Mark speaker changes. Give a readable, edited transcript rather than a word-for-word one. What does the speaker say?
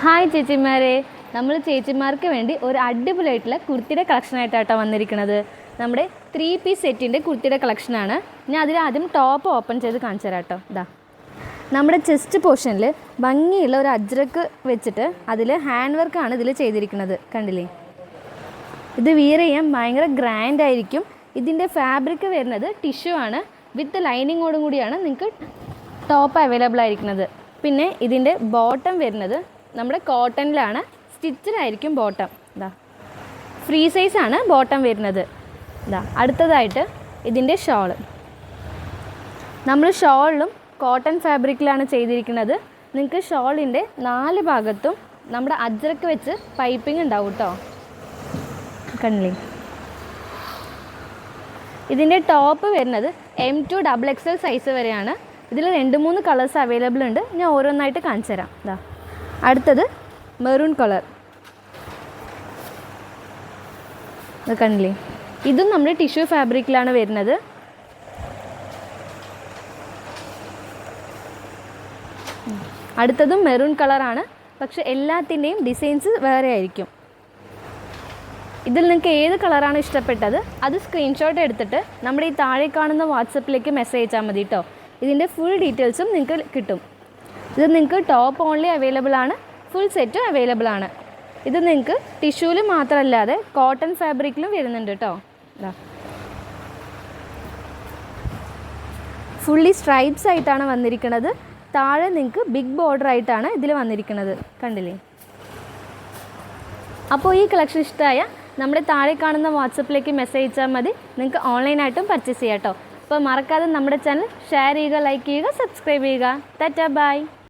Speaker 1: Hi ചേച്ചിമാരെ, നമ്മൾ ചേച്ചിമാർക്ക് വേണ്ടി ഒരു അടിപൊളിയായിട്ടുള്ള കുർത്തിയുടെ കളക്ഷനായിട്ടാട്ടോ വന്നിരിക്കുന്നത്. നമ്മുടെ 3 പീസ് സെറ്റിൻ്റെ കുർത്തിയുടെ കളക്ഷനാണ്. ഞാൻ അതിലാദ്യം ടോപ്പ് ഓപ്പൺ ചെയ്ത് കാണിച്ചു തരാം കേട്ടോ. ഇതാ നമ്മുടെ ചെസ്റ്റ് പോർഷനിൽ ഭംഗിയുള്ള ഒരു അജ്രക്ക് വെച്ചിട്ട് അതിൽ ഹാൻഡ് വർക്കാണ് ഇതിൽ ചെയ്തിരിക്കുന്നത്. കണ്ടില്ലേ? ഇത് വിയർ ചെയ്യാൻ ഭയങ്കര ഗ്രാൻഡ് ആയിരിക്കും. ഇതിൻ്റെ ഫാബ്രിക് വരുന്നത് ടിഷ്യൂ ആണ്. വിത്ത് ലൈനിങ്ങോടും കൂടിയാണ് നിങ്ങൾക്ക് ടോപ്പ് അവൈലബിൾ ആയിരിക്കുന്നത്. പിന്നെ ഇതിൻ്റെ ബോട്ടം വരുന്നത് നമ്മുടെ കോട്ടണിലാണ്, സ്റ്റിച്ചിലായിരിക്കും ബോട്ടം. ഇതാ ഫ്രീ സൈസാണ് ബോട്ടം വരുന്നത്. ഇതാ അടുത്തതായിട്ട് ഇതിൻ്റെ ഷോള്. നമ്മൾ ഷോളിലും കോട്ടൺ ഫാബ്രിക്കിലാണ് ചെയ്തിരിക്കുന്നത്. നിങ്ങൾക്ക് ഷോളിൻ്റെ 4 ഭാഗത്തും നമ്മുടെ അജ്രക്ക് വെച്ച് പൈപ്പിംഗ് ഉണ്ടാവും കേട്ടോ. കണ്ടില്ലേ? ഇതിൻ്റെ ടോപ്പ് വരുന്നത് M2 XXL സൈസ് വരെയാണ്. ഇതിൽ 2-3 കളേഴ്സ് അവൈലബിൾ ഉണ്ട്. ഞാൻ ഓരോന്നായിട്ട് കാണിച്ചു തരാം. ഇതാ അടുത്തത് മെറൂൺ കളർ. ഇത് കണ്ടില്ലേ? ഇതും നമ്മുടെ ടിഷ്യൂ ഫാബ്രിക്കിലാണ് വരുന്നത്. അടുത്തതും മെറൂൺ കളറാണ്, പക്ഷെ എല്ലാത്തിൻ്റെയും ഡിസൈൻസ് വേറെ ആയിരിക്കും. ഇതിൽ നിങ്ങൾക്ക് ഏത് കളറാണ് ഇഷ്ടപ്പെട്ടത് അത് സ്ക്രീൻഷോട്ട് എടുത്തിട്ട് നമ്മുടെ ഈ താഴെ കാണുന്ന വാട്സപ്പിലേക്ക് മെസ്സേജ് അയച്ചാൽ മതി കേട്ടോ. ഇതിൻ്റെ ഫുൾ ഡീറ്റെയിൽസും നിങ്ങൾക്ക് കിട്ടും. ഇത് നിങ്ങൾക്ക് ടോപ്പ് ഓൺലി അവൈലബിൾ ആണ്, ഫുൾ സെറ്റും അവൈലബിൾ ആണ്. ഇത് നിങ്ങൾക്ക് ടിഷ്യൂവിൽ മാത്രമല്ലാതെ കോട്ടൺ ഫാബ്രിക്കിലും വരുന്നുണ്ട് കേട്ടോ. ഇതാ ഫുള്ളി സ്ട്രൈപ്സ് ആയിട്ടാണ് വന്നിരിക്കുന്നത്. താഴെ നിങ്ങൾക്ക് ബിഗ് ബോർഡർ ആയിട്ടാണ് ഇതിൽ വന്നിരിക്കുന്നത്. കണ്ടില്ലേ? അപ്പോൾ ഈ കളക്ഷൻ ഇഷ്ടമായ നമ്മുടെ താഴെ കാണുന്ന വാട്സപ്പിലേക്ക് മെസ്സേജ് അയച്ചാൽ മതി. നിങ്ങൾക്ക് ഓൺലൈനായിട്ടും പർച്ചേസ് ചെയ്യാം കേട്ടോ. അപ്പോൾ മറക്കാതെ നമ്മുടെ ചാനൽ ഷെയർ ചെയ്യുക, ലൈക്ക് ചെയ്യുക, സബ്സ്ക്രൈബ് ചെയ്യുക. Tata bye.